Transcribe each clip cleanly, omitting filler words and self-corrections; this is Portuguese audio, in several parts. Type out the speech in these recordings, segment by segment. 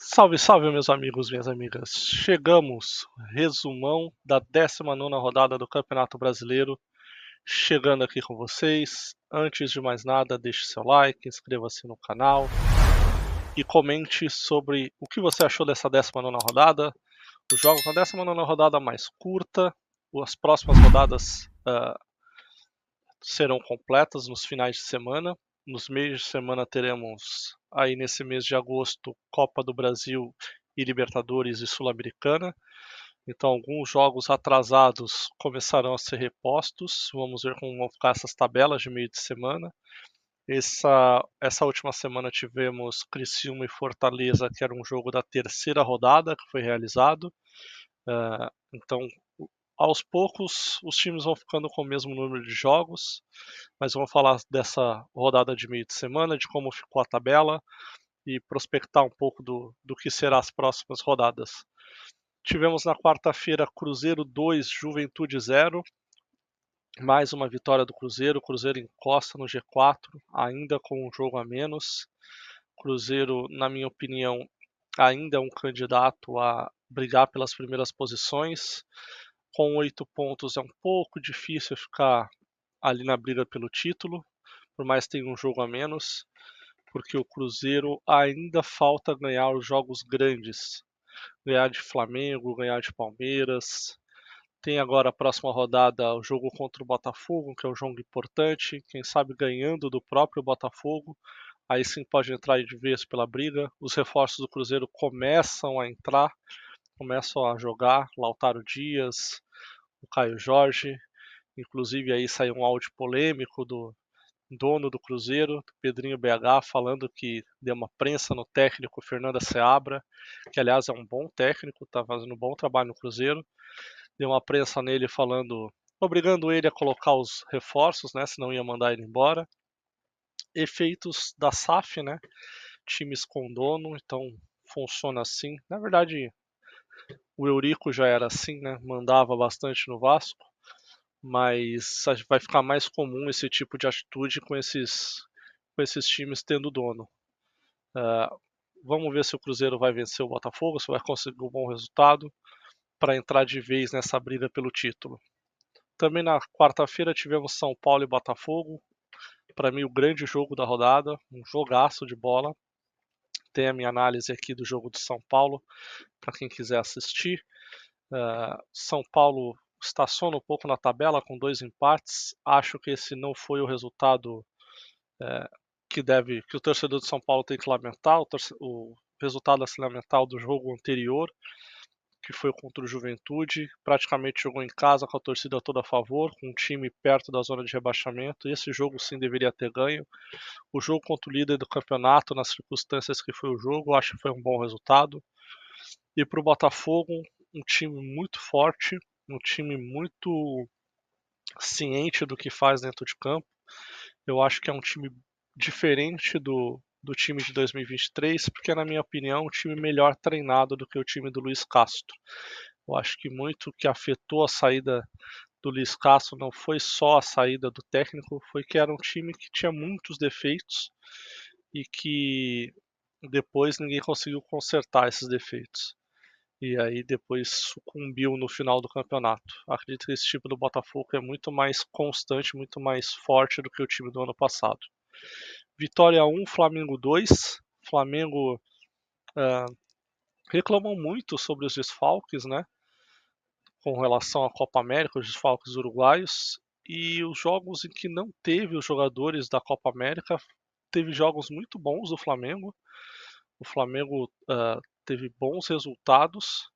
Salve, salve, meus amigos, minhas amigas. Chegamos, resumão da 19ª rodada do Campeonato Brasileiro. Chegando aqui com vocês. Antes de mais nada, deixe seu like, inscreva-se no canal e comente sobre o que você achou dessa 19ª rodada. Os jogos na 19ª rodada mais curta, as próximas rodadas serão completas nos finais de semana. Nos meios de semana teremos aí nesse mês de agosto Copa do Brasil e Libertadores e Sul-Americana. Então alguns jogos atrasados começarão a ser repostos. Vamos ver como vão ficar essas tabelas de meio de semana. Essa última semana tivemos Criciúma e Fortaleza, que era um jogo da terceira rodada que foi realizado. Então aos poucos os times vão ficando com o mesmo número de jogos, mas vamos falar dessa rodada de meio de semana, de como ficou a tabela e prospectar um pouco do que será as próximas rodadas. Tivemos na quarta-feira Cruzeiro 2, Juventude 0, mais uma vitória do Cruzeiro. O Cruzeiro encosta no G4, ainda com um jogo a menos. Cruzeiro, na minha opinião, ainda é um candidato a brigar pelas primeiras posições. Com 8 pontos é um pouco difícil ficar ali na briga pelo título, por mais que tenha um jogo a menos, porque o Cruzeiro ainda falta ganhar os jogos grandes. Ganhar de Flamengo, ganhar de Palmeiras. Tem agora a próxima rodada o jogo contra o Botafogo, que é um jogo importante, quem sabe ganhando do próprio Botafogo. Aí sim pode entrar de vez pela briga. Os reforços do Cruzeiro começam a entrar, começam a jogar. Lautaro Dias, o Caio Jorge. Inclusive aí saiu um áudio polêmico do dono do Cruzeiro, Pedrinho BH, falando que deu uma prensa no técnico Fernando Seabra, que aliás é um bom técnico, está fazendo um bom trabalho no Cruzeiro. Deu uma prensa nele falando, obrigando ele a colocar os reforços, né, senão ia mandar ele embora. Efeitos da SAF, né, times com dono, então funciona assim. Na verdade, o Eurico já era assim, né, mandava bastante no Vasco, mas vai ficar mais comum esse tipo de atitude com esses times tendo dono. Vamos ver se o Cruzeiro vai vencer o Botafogo, se vai conseguir um bom resultado para entrar de vez nessa briga pelo título. Também na quarta-feira tivemos São Paulo e Botafogo. Para mim, o grande jogo da rodada, um jogaço de bola. Tem a minha análise aqui do jogo de São Paulo, para quem quiser assistir. São Paulo estaciona um pouco na tabela com 2 empates. Acho que esse não foi o resultado que o torcedor de São Paulo tem que lamentar. O resultado a se lamentar do jogo anterior, que foi contra o Juventude, praticamente jogou em casa com a torcida toda a favor, com um time perto da zona de rebaixamento. Esse jogo sim deveria ter ganho. O jogo contra o líder do campeonato, nas circunstâncias que foi o jogo, acho que foi um bom resultado. E para o Botafogo, um time muito forte, um time muito ciente do que faz dentro de campo. Eu acho que é um time diferente do time de 2023, porque na minha opinião é um time melhor treinado do que o time do Luiz Castro. Eu acho que muito que afetou a saída do Luiz Castro não foi só a saída do técnico, foi que era um time que tinha muitos defeitos e que depois ninguém conseguiu consertar esses defeitos. E aí depois sucumbiu no final do campeonato. Acredito que esse time do Botafogo é muito mais constante, muito mais forte do que o time do ano passado. Vitória 1, Flamengo 2. Flamengo reclamou muito sobre os desfalques, né? Com relação à Copa América, os desfalques uruguaios. E os jogos em que não teve os jogadores da Copa América, teve jogos muito bons do Flamengo. O Flamengo teve bons resultados.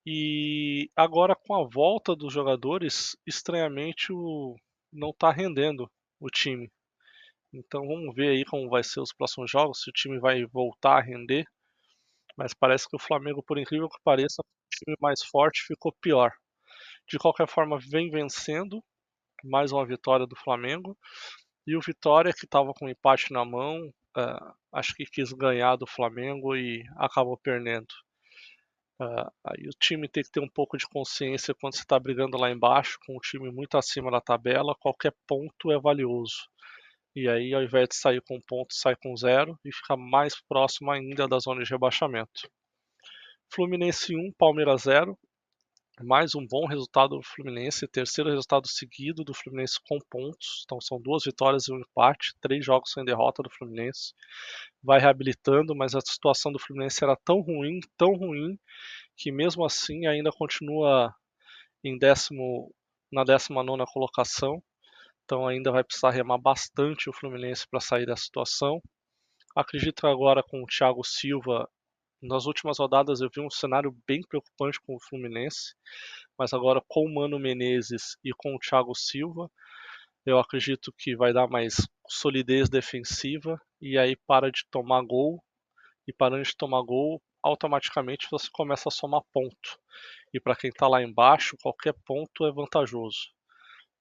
E agora com a volta dos jogadores, estranhamente não está rendendo o time. Então vamos ver aí como vai ser os próximos jogos, se o time vai voltar a render. Mas parece que o Flamengo, por incrível que pareça, o time mais forte ficou pior. De qualquer forma, vem vencendo, mais uma vitória do Flamengo. E o Vitória, que estava com um empate na mão, acho que quis ganhar do Flamengo e acabou perdendo. Aí o time tem que ter um pouco de consciência quando você está brigando lá embaixo, com um time muito acima da tabela, qualquer ponto é valioso. E aí, ao invés de sair com ponto, sai com 0 e fica mais próximo ainda da zona de rebaixamento. Fluminense 1, Palmeiras 0. Mais um bom resultado do Fluminense, terceiro resultado seguido do Fluminense com pontos. Então são 2 vitórias e um empate, 3 jogos sem derrota do Fluminense. Vai reabilitando, mas a situação do Fluminense era tão ruim, que mesmo assim ainda continua em na 19ª colocação. Então ainda vai precisar remar bastante o Fluminense para sair da situação. Acredito agora com o Thiago Silva. Nas últimas rodadas eu vi um cenário bem preocupante com o Fluminense, mas agora com o Mano Menezes e com o Thiago Silva, eu acredito que vai dar mais solidez defensiva e aí para de tomar gol, e parando de tomar gol, automaticamente você começa a somar ponto. E para quem está lá embaixo, qualquer ponto é vantajoso.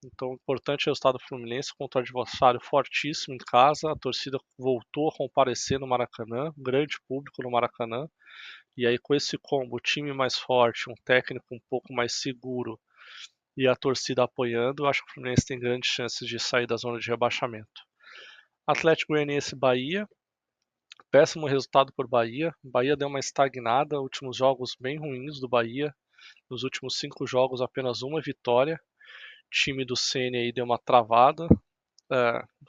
Então, importante resultado do Fluminense contra um adversário fortíssimo em casa. A torcida voltou a comparecer no Maracanã, grande público no Maracanã. E aí, com esse combo, time mais forte, um técnico um pouco mais seguro e a torcida apoiando, eu acho que o Fluminense tem grandes chances de sair da zona de rebaixamento. Atlético Goianiense e Bahia. Péssimo resultado por Bahia. Bahia deu uma estagnada, últimos jogos bem ruins do Bahia. Nos últimos 5 jogos, apenas uma vitória. O time do Ceni aí deu uma travada.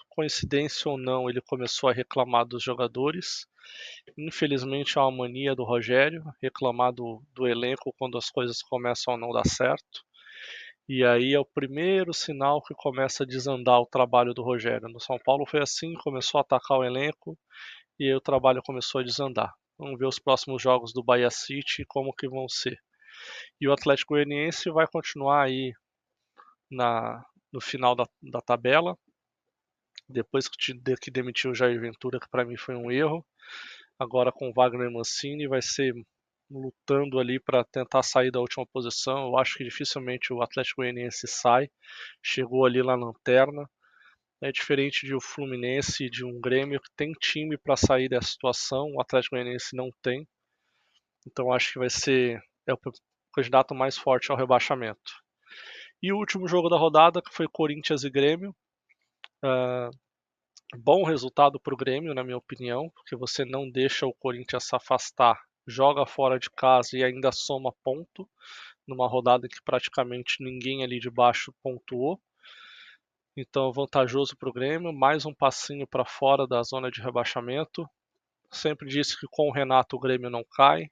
Coincidência ou não, ele começou a reclamar dos jogadores. Infelizmente é uma mania do Rogério, reclamar do elenco quando as coisas começam a não dar certo. E aí é o primeiro sinal que começa a desandar o trabalho do Rogério. No São Paulo foi assim, começou a atacar o elenco e aí o trabalho começou a desandar. Vamos ver os próximos jogos do Bahia City como que vão ser. E o Atlético Goianiense vai continuar aí no final da tabela, depois que demitiu o Jair Ventura, que para mim foi um erro. Agora com o Wagner Mancini vai ser lutando ali para tentar sair da última posição. Eu acho que dificilmente o Atlético Goianiense sai. Chegou ali na lanterna. É diferente de um Fluminense e de um Grêmio que tem time para sair dessa situação. O Atlético Goianiense não tem. Então acho que vai ser o candidato mais forte ao rebaixamento. E o último jogo da rodada, que foi Corinthians e Grêmio. Bom resultado para o Grêmio, na minha opinião, porque você não deixa o Corinthians se afastar, joga fora de casa e ainda soma ponto, numa rodada em que praticamente ninguém ali de baixo pontuou. Então, vantajoso para o Grêmio, mais um passinho para fora da zona de rebaixamento. Sempre disse que com o Renato o Grêmio não cai.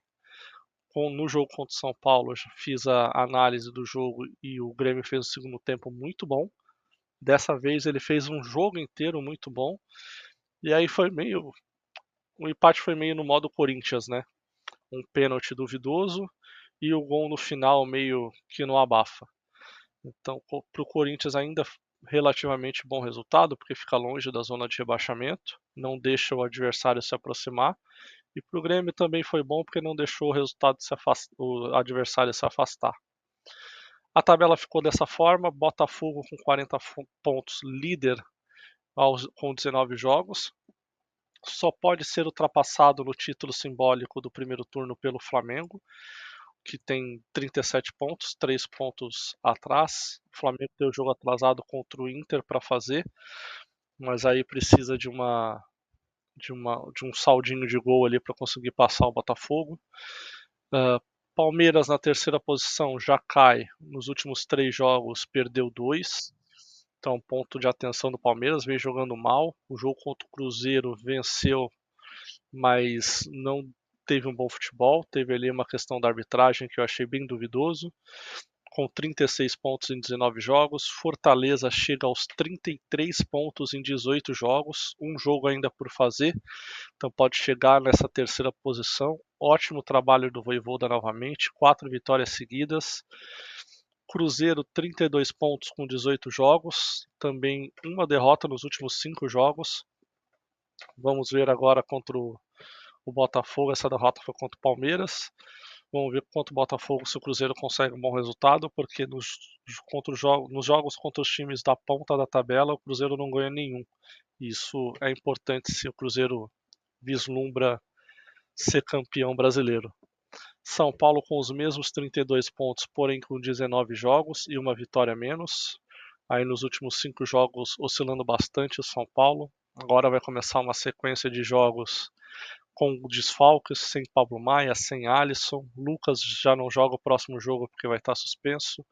No jogo contra o São Paulo, eu já fiz a análise do jogo e o Grêmio fez um segundo tempo muito bom. Dessa vez ele fez um jogo inteiro muito bom. E aí foi meio. O empate foi meio no modo Corinthians, né? Um pênalti duvidoso e o gol no final meio que não abafa. Então, para o Corinthians ainda relativamente bom resultado, porque fica longe da zona de rebaixamento, não deixa o adversário se aproximar. E para o Grêmio também foi bom, porque não deixou o adversário se afastar. A tabela ficou dessa forma: Botafogo com 40 pontos, líder com 19 jogos. Só pode ser ultrapassado no título simbólico do primeiro turno pelo Flamengo, que tem 37 pontos, 3 pontos atrás. O Flamengo tem o jogo atrasado contra o Inter para fazer, mas aí precisa de um saldinho de gol ali para conseguir passar o Botafogo. Palmeiras na terceira posição já cai. Nos últimos 3 jogos perdeu 2. Então, ponto de atenção do Palmeiras, vem jogando mal. O jogo contra o Cruzeiro venceu, mas não teve um bom futebol. Teve ali uma questão da arbitragem que eu achei bem duvidoso. Com 36 pontos em 19 jogos. Fortaleza chega aos 33 pontos em 18 jogos. Um jogo ainda por fazer. Então pode chegar nessa terceira posição. Ótimo trabalho do Vojvoda novamente. 4 vitórias seguidas. Cruzeiro, 32 pontos com 18 jogos. Também uma derrota nos últimos 5 jogos. Vamos ver agora contra o Botafogo. Essa derrota foi contra o Palmeiras. Vamos ver contra o Botafogo se o Cruzeiro consegue um bom resultado, porque nos jogos contra os times da ponta da tabela, o Cruzeiro não ganha nenhum. Isso é importante se o Cruzeiro vislumbra ser campeão brasileiro. São Paulo com os mesmos 32 pontos, porém com 19 jogos e uma vitória a menos. aí nos últimos 5 jogos oscilando bastante o São Paulo. Agora vai começar uma sequência de jogos com desfalques, sem Pablo Maia, sem Alisson. Lucas já não joga o próximo jogo porque vai estar suspenso.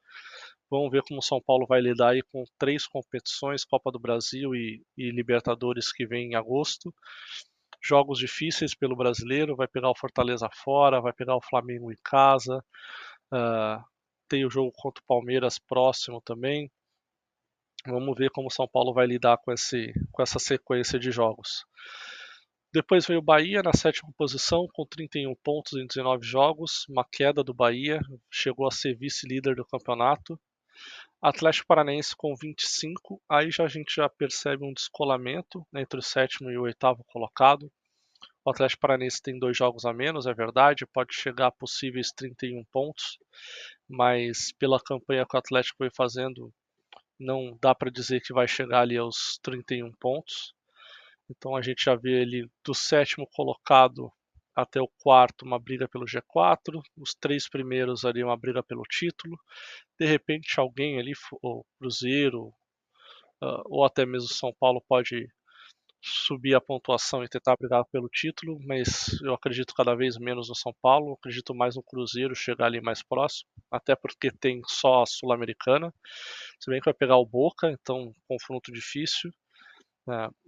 Vamos ver como o São Paulo vai lidar aí com 3 competições, Copa do Brasil e Libertadores, que vem em agosto. Jogos difíceis pelo brasileiro, vai pegar o Fortaleza fora, vai pegar o Flamengo em casa, tem o jogo contra o Palmeiras próximo também. Vamos ver como o São Paulo vai lidar com essa sequência de jogos. Depois veio o Bahia na 7ª posição, com 31 pontos em 19 jogos, uma queda do Bahia, chegou a ser vice-líder do campeonato. Atlético Paranaense com 25, aí a gente já percebe um descolamento entre o 7º e o 8º colocado. O Atlético Paranaense tem 2 jogos a menos, é verdade, pode chegar a possíveis 31 pontos, mas pela campanha que o Atlético foi fazendo, não dá para dizer que vai chegar ali aos 31 pontos. Então a gente já vê ele do 7º colocado até o 4º uma briga pelo G4, os 3 primeiros ali uma briga pelo título. De repente alguém ali, o Cruzeiro ou até mesmo São Paulo, pode subir a pontuação e tentar brigar pelo título, mas eu acredito cada vez menos no São Paulo, acredito mais no Cruzeiro chegar ali mais próximo, até porque tem só a Sul-Americana, se bem que vai pegar o Boca, então confronto difícil.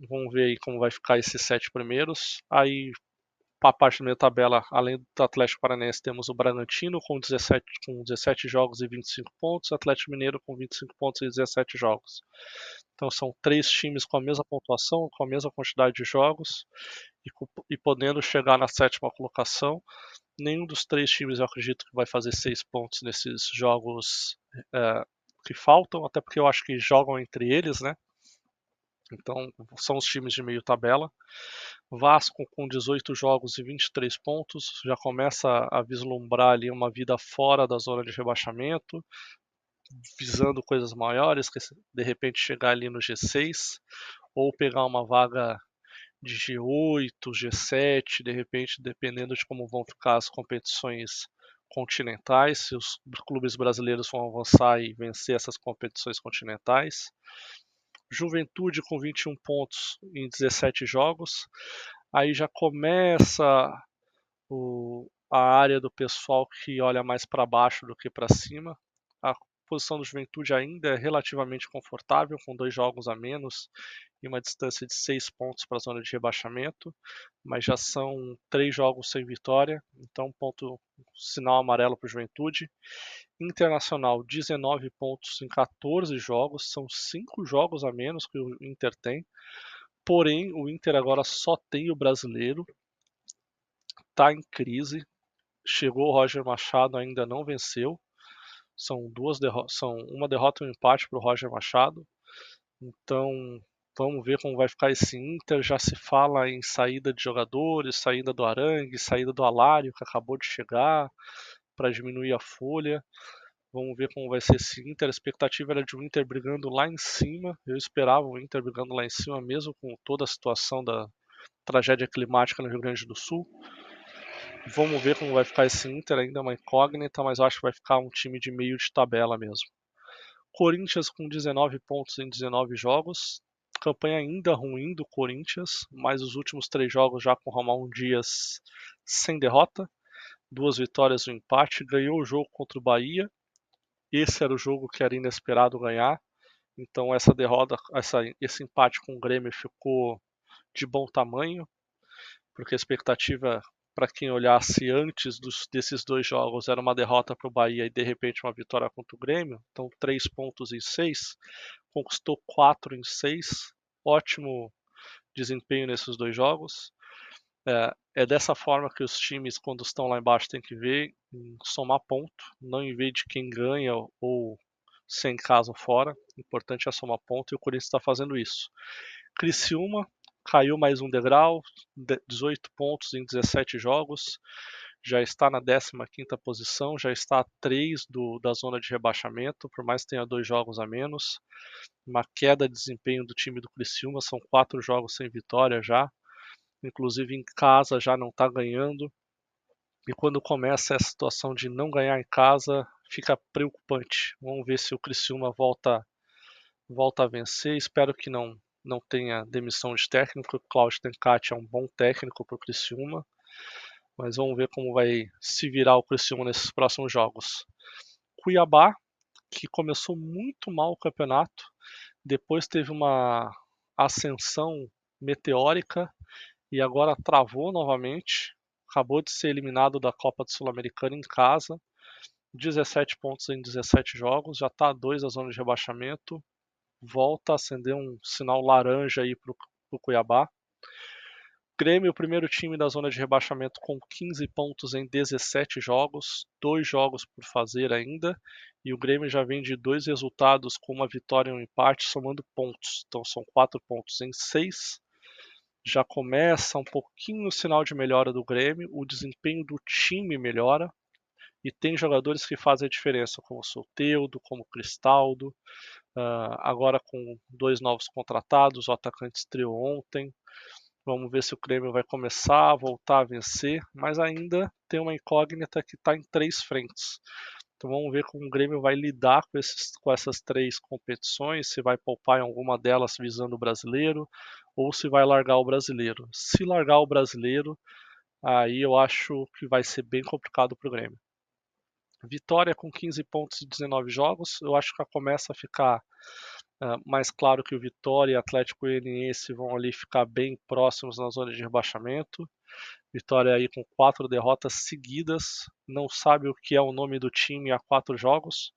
Vamos ver aí como vai ficar esses 7 primeiros. Aí, para a parte da minha tabela, além do Atlético Paranaense, temos o Bragantino com 17 jogos e 25 pontos, Atlético Mineiro com 25 pontos e 17 jogos. Então são 3 times com a mesma pontuação, com a mesma quantidade de jogos e podendo chegar na 7ª colocação. Nenhum dos 3 times eu acredito que vai fazer 6 pontos nesses jogos que faltam, até porque eu acho que jogam entre eles, né? Então são os times de meio tabela. Vasco com 18 jogos e 23 pontos, já começa a vislumbrar ali uma vida fora da zona de rebaixamento, visando coisas maiores, que de repente chegar ali no G6, ou pegar uma vaga de G8, G7, de repente, dependendo de como vão ficar as competições continentais, se os clubes brasileiros vão avançar e vencer essas competições continentais. Juventude com 21 pontos em 17 jogos. Aí já começa a área do pessoal que olha mais para baixo do que para cima. A posição do Juventude ainda é relativamente confortável, com 2 jogos a menos e uma distância de 6 pontos para a zona de rebaixamento, mas já são 3 jogos sem vitória, então sinal amarelo para o Juventude. Internacional, 19 pontos em 14 jogos, são 5 jogos a menos que o Inter tem, porém o Inter agora só tem o brasileiro, está em crise, chegou o Roger Machado, ainda não venceu, são uma derrota e um empate para o Roger Machado, então vamos ver como vai ficar esse Inter. Já se fala em saída de jogadores, saída do Arangue, saída do Alário, que acabou de chegar, para diminuir a folha. Vamos ver como vai ser esse Inter. A expectativa era de um Inter brigando lá em cima. Eu esperava o Inter brigando lá em cima, mesmo com toda a situação da tragédia climática no Rio Grande do Sul. Vamos ver como vai ficar esse Inter, ainda é uma incógnita, mas eu acho que vai ficar um time de meio de tabela mesmo. Corinthians com 19 pontos em 19 jogos. Campanha ainda ruim do Corinthians, mas os últimos 3 jogos já com o Ramon Dias sem derrota. 2 vitórias e um empate. Ganhou o jogo contra o Bahia. Esse era o jogo que era inesperado ganhar. Então essa derrota, esse empate com o Grêmio ficou de bom tamanho, porque a expectativa para quem olhasse antes desses 2 jogos era uma derrota para o Bahia e de repente uma vitória contra o Grêmio. Então 3 pontos em 6, conquistou 4 em 6, ótimo desempenho nesses 2 jogos. É dessa forma que os times, quando estão lá embaixo, tem que ver, somar ponto, não em vez de quem ganha ou sem casa ou fora. O importante é somar ponto e o Corinthians está fazendo isso. Criciúma caiu mais um degrau, 18 pontos em 17 jogos, já está na 15ª posição, já está a 3 da zona de rebaixamento, por mais que tenha 2 jogos a menos. Uma queda de desempenho do time do Criciúma, são 4 jogos sem vitória já, inclusive em casa já não está ganhando. E quando começa essa situação de não ganhar em casa, fica preocupante. Vamos ver se o Criciúma volta volta a vencer. Espero que não tenha demissão de técnico. O Claudio Tencati é um bom técnico para o Criciúma, mas vamos ver como vai se virar o Criciúma nesses próximos jogos. Cuiabá, que começou muito mal o campeonato, depois teve uma ascensão meteórica e agora travou novamente. Acabou de ser eliminado da Copa do Sul-Americana em casa. 17 pontos em 17 jogos, já está a 2 da zona de rebaixamento. Volta a acender um sinal laranja aí para o Cuiabá. Grêmio, o primeiro time da zona de rebaixamento com 15 pontos em 17 jogos, 2 jogos por fazer ainda, e o Grêmio já vem de 2 resultados com uma vitória e um empate, somando pontos. Então são 4 pontos em 6. Já começa um pouquinho o sinal de melhora do Grêmio, o desempenho do time melhora, e tem jogadores que fazem a diferença, como o Soteldo, como o Cristaldo, agora com 2 novos contratados, o atacante estreou ontem. Vamos ver se o Grêmio vai começar a voltar a vencer, mas ainda tem uma incógnita que está em 3 frentes. Então vamos ver como o Grêmio vai lidar com essas 3 competições, se vai poupar em alguma delas visando o brasileiro, ou se vai largar o brasileiro. Se largar o brasileiro, aí eu acho que vai ser bem complicado para o Grêmio. Vitória com 15 pontos em 19 jogos, eu acho que já começa a ficar mais claro que o Vitória e o Atlético Goianiense vão ali ficar bem próximos na zona de rebaixamento. Vitória aí com 4 derrotas seguidas, não sabe o que é o nome do time há 4 jogos,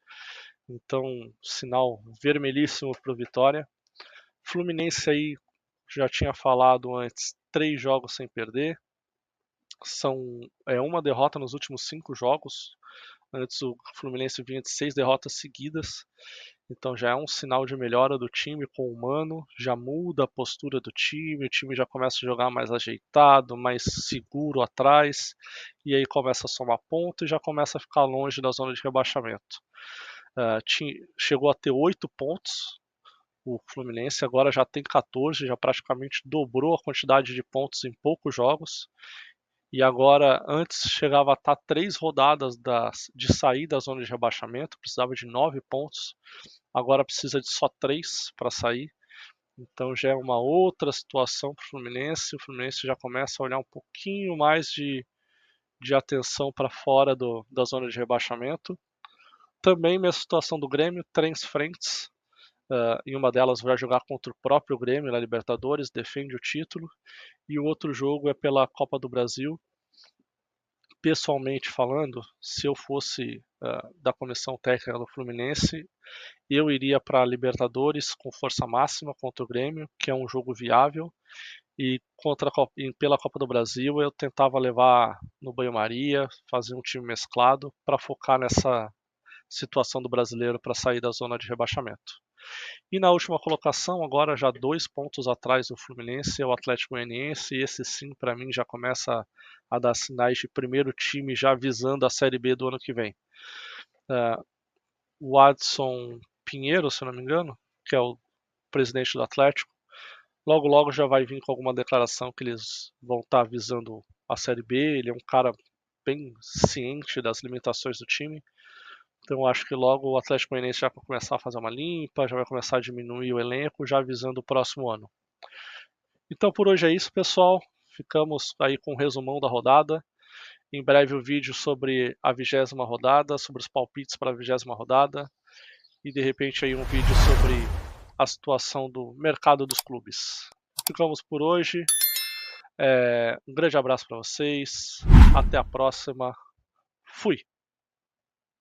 então sinal vermelhíssimo para o Vitória. Fluminense aí, já tinha falado antes, 3 jogos sem perder, uma derrota nos últimos 5 jogos. Antes o Fluminense vinha de 6 derrotas seguidas, então já é um sinal de melhora do time com o Mano, já muda a postura do time, o time já começa a jogar mais ajeitado, mais seguro atrás, e aí começa a somar ponto e já começa a ficar longe da zona de rebaixamento. Chegou a ter 8 pontos o Fluminense, agora já tem 14, já praticamente dobrou a quantidade de pontos em poucos jogos. E agora, antes chegava a estar 3 rodadas de sair da zona de rebaixamento, precisava de 9 pontos, agora precisa de só 3 para sair. Então já é uma outra situação para o Fluminense já começa a olhar um pouquinho mais de atenção para fora da zona de rebaixamento. Também mesma situação do Grêmio, 3 frentes, em uma delas vai jogar contra o próprio Grêmio na Libertadores, defende o título, e o outro jogo é pela Copa do Brasil. Pessoalmente falando, se eu fosse da comissão técnica do Fluminense, eu iria para a Libertadores com força máxima contra o Grêmio, que é um jogo viável, e pela Copa do Brasil eu tentava levar no banho-maria, fazer um time mesclado para focar nessa situação do brasileiro para sair da zona de rebaixamento. E na última colocação, agora já 2 pontos atrás do Fluminense, é o Atlético Goianiense, e esse sim, para mim, já começa a dar sinais de primeiro time já visando a Série B do ano que vem. O Adson Pinheiro, se não me engano, que é o presidente do Atlético, logo logo já vai vir com alguma declaração que eles vão estar visando a Série B. Ele é um cara bem ciente das limitações do time. Então acho que logo o Atlético Goianiense já vai começar a fazer uma limpa, já vai começar a diminuir o elenco, já visando o próximo ano. Então por hoje é isso, pessoal. Ficamos aí com um resumão da rodada. Em breve o vídeo sobre a 20ª rodada, sobre os palpites para a 20ª rodada. E de repente aí um vídeo sobre a situação do mercado dos clubes. Ficamos por hoje. Um grande abraço para vocês. Até a próxima. Fui!